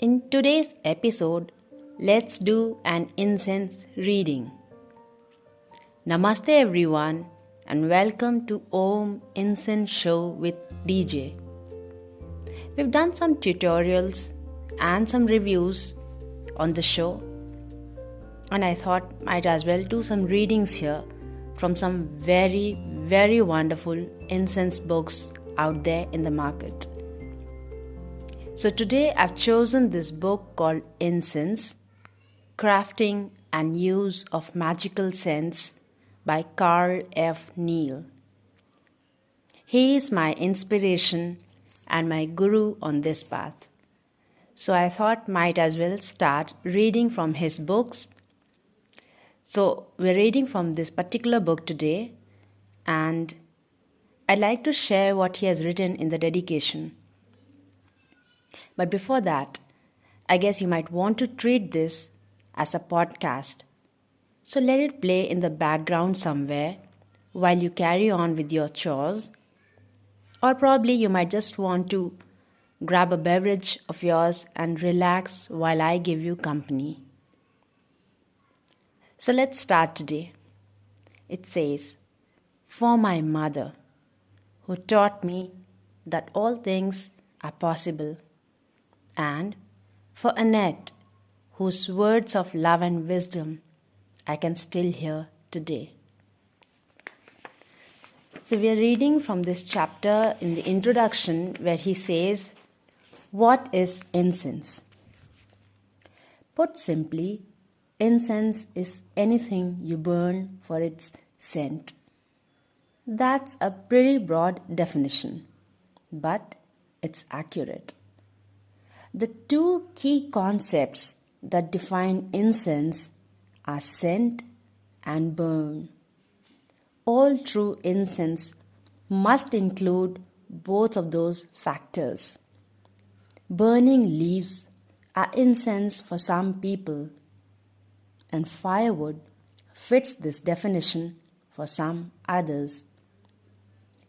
In today's episode, let's do an incense reading. Namaste everyone and welcome to Incense Show with DJ. We've done some tutorials and some reviews on the show, and I thought might as well do some readings here from some very wonderful incense books out there in the market. So today I've chosen this book called Incense, Crafting and Use of Magical Scents by Carl F. Neal. He is my inspiration and my guru on this path. So I thought might as well start reading from his books. So we're reading from this particular book today, and I'd like to share what he has written in the dedication. But before that, I guess you might want to treat this as a podcast. So let it play in the background somewhere while you carry on with your chores. Or probably you might just want to grab a beverage of yours and relax while I give you company. So let's start today. It says, "For my mother, who taught me that all things are possible, and for Annette, whose words of love and wisdom I can still hear today." So we are reading from this chapter in the introduction where he says, "What is incense?" Put simply, incense is anything you burn for its scent. That's a pretty broad definition, but it's accurate. The two key concepts that define incense are scent and burn. All true incense must include both of those factors. Burning leaves are incense for some people, and firewood fits this definition for some others.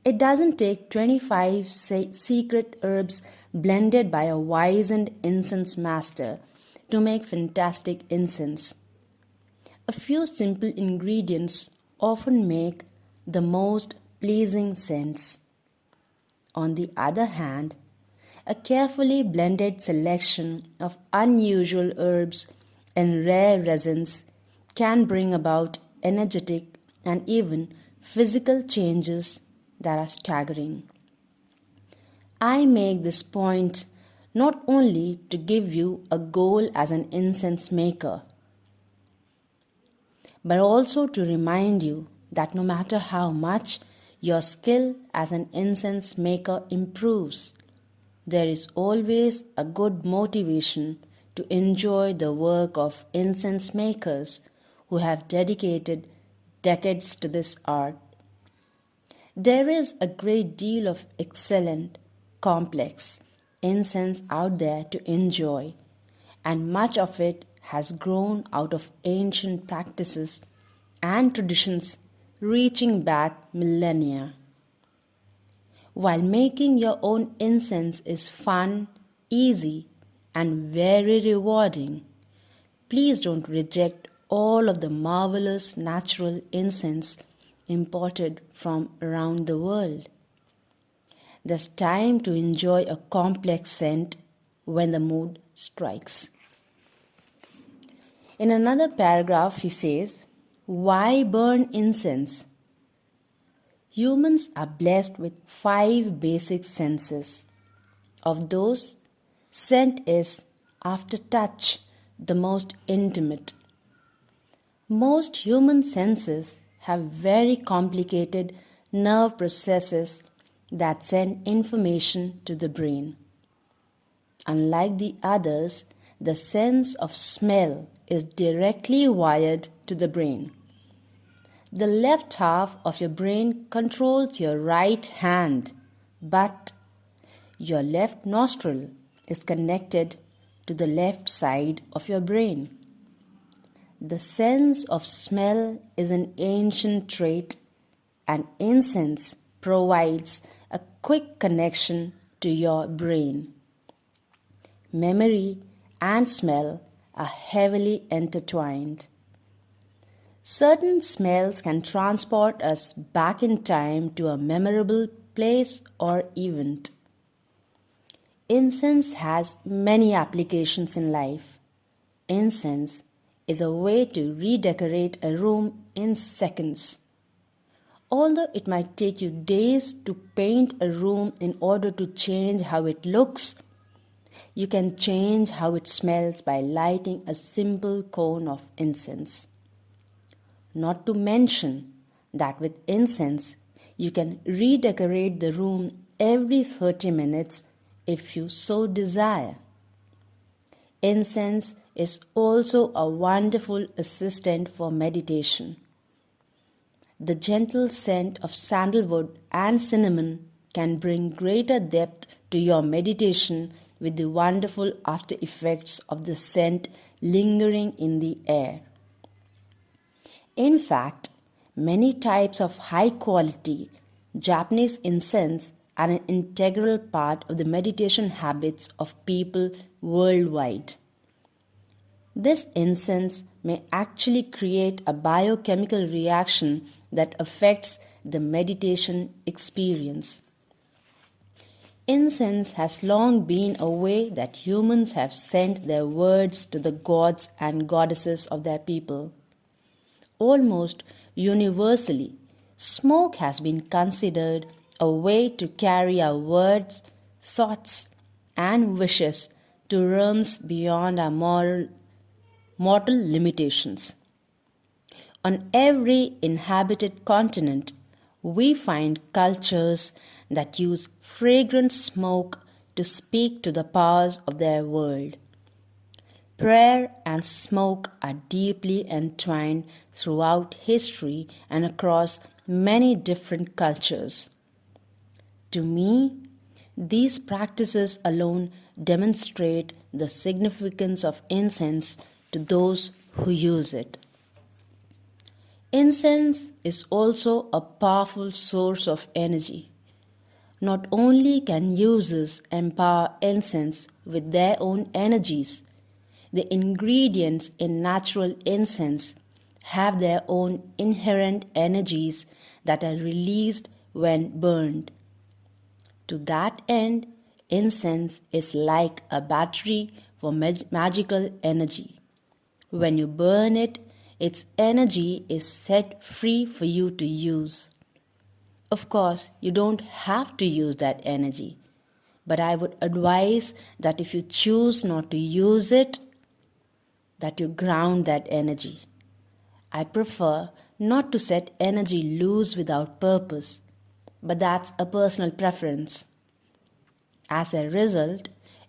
It doesn't take 25 secret herbs blended by a wizened incense master to make fantastic incense. A few simple ingredients often make the most pleasing scents. On the other hand, a carefully blended selection of unusual herbs and rare resins can bring about energetic and even physical changes that are staggering. I make this point not only to give you a goal as an incense maker, but also to remind you that no matter how much your skill as an incense maker improves, there is always a good motivation to enjoy the work of incense makers who have dedicated decades to this art. There is a great deal of excellent, complex incense out there to enjoy, and much of it has grown out of ancient practices and traditions reaching back millennia. While making your own incense is fun, easy, and very rewarding, please don't reject all of the marvelous natural incense imported from around the world. There's time to enjoy a complex scent when the mood strikes. In another paragraph, he says, "Why burn incense?" Humans are blessed with 5 basic senses. Of those, scent is, after touch, the most intimate. Most human senses have very complicated nerve processes that send information to the brain. Unlike the others, the sense of smell is directly wired to the brain. The left half of your brain controls your right hand, but your left nostril is connected to the left side of your brain. The sense of smell is an ancient trait, and incense provides a quick connection to your brain. Memory and smell are heavily intertwined. Certain smells can transport us back in time to a memorable place or event. Incense has many applications in life. Incense is a way to redecorate a room in seconds. Although it might take you days to paint a room in order to change how it looks, you can change how it smells by lighting a simple cone of incense. Not to mention that with incense, you can redecorate the room every 30 minutes if you so desire. Incense is also a wonderful assistant for meditation. The gentle scent of sandalwood and cinnamon can bring greater depth to your meditation with the wonderful after effects of the scent lingering in the air. In fact, many types of high quality Japanese incense are an integral part of the meditation habits of people worldwide. This incense may actually create a biochemical reaction that affects the meditation experience. Incense has long been a way that humans have sent their words to the gods and goddesses of their people. Almost universally, smoke has been considered a way to carry our words, thoughts, and wishes to realms beyond our mortal limitations. On every inhabited continent, we find cultures that use fragrant smoke to speak to the powers of their world. Prayer and smoke are deeply entwined throughout history and across many different cultures. To me, these practices alone demonstrate the significance of incense to those who use it. Incense is also a powerful source of energy. Not only can users empower incense with their own energies, the ingredients in natural incense have their own inherent energies that are released when burned. To that end, incense is like a battery for magical energy. When you burn it, its energy is set free for you to use. Of course, you don't have to use that energy, but I would advise that if you choose not to use it, that you ground that energy. I prefer not to set energy loose without purpose, but that's a personal preference. As a result,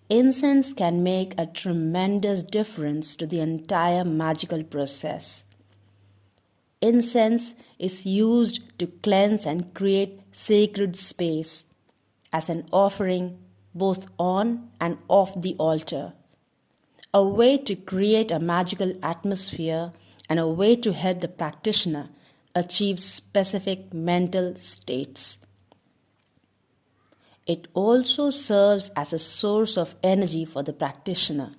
incense can make a tremendous difference to the entire magical process. Incense is used to cleanse and create sacred space as an offering both on and off the altar, a way to create a magical atmosphere and a way to help the practitioner achieve specific mental states. It also serves as a source of energy for the practitioner.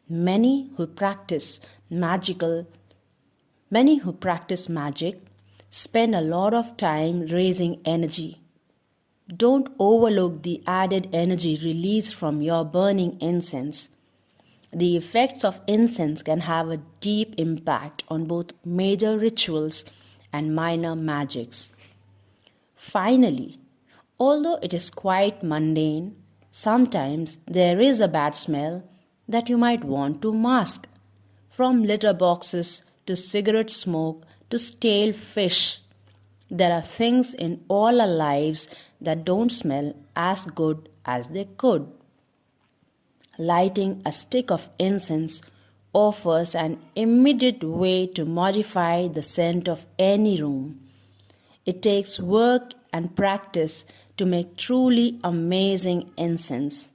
Many who practice magic spend a lot of time raising energy. Don't overlook the added energy released from your burning incense. The effects of incense can have a deep impact on both major rituals and minor magics. Finally, although it is quite mundane, sometimes there is a bad smell that you might want to mask. From litter boxes to cigarette smoke to stale fish, there are things in all our lives that don't smell as good as they could. Lighting a stick of incense offers an immediate way to modify the scent of any room. It takes work and practice to make truly amazing incense.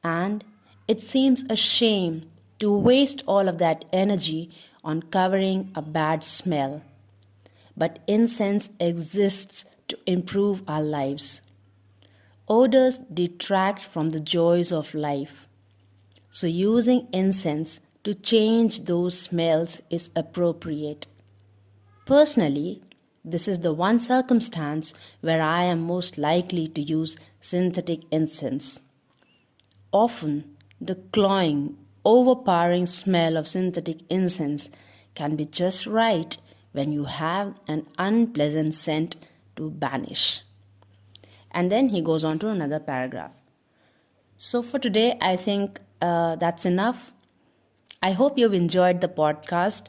And it seems a shame to waste all of that energy on covering a bad smell. But incense exists to improve our lives. Odors detract from the joys of life. So using incense to change those smells is appropriate. Personally, this is the one circumstance where I am most likely to use synthetic incense. Often, the cloying, overpowering smell of synthetic incense can be just right when you have an unpleasant scent to banish. And then he goes on to another paragraph. So for today, I think that's enough. I hope you've enjoyed the podcast,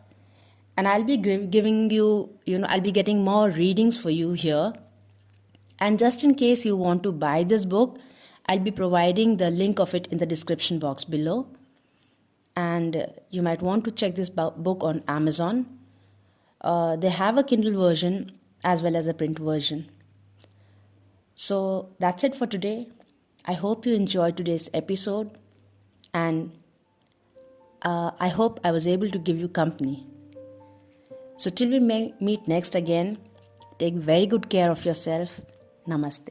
and I'll be giving you, I'll be getting more readings for you here. And just in case you want to buy this book, I'll be providing the link of it in the description box below. And you might want to check this book on Amazon. They have a Kindle version as well as a print version. So that's it for today. I hope you enjoyed today's episode, and I hope I was able to give you company. So till we meet next again, take very good care of yourself. Namaste.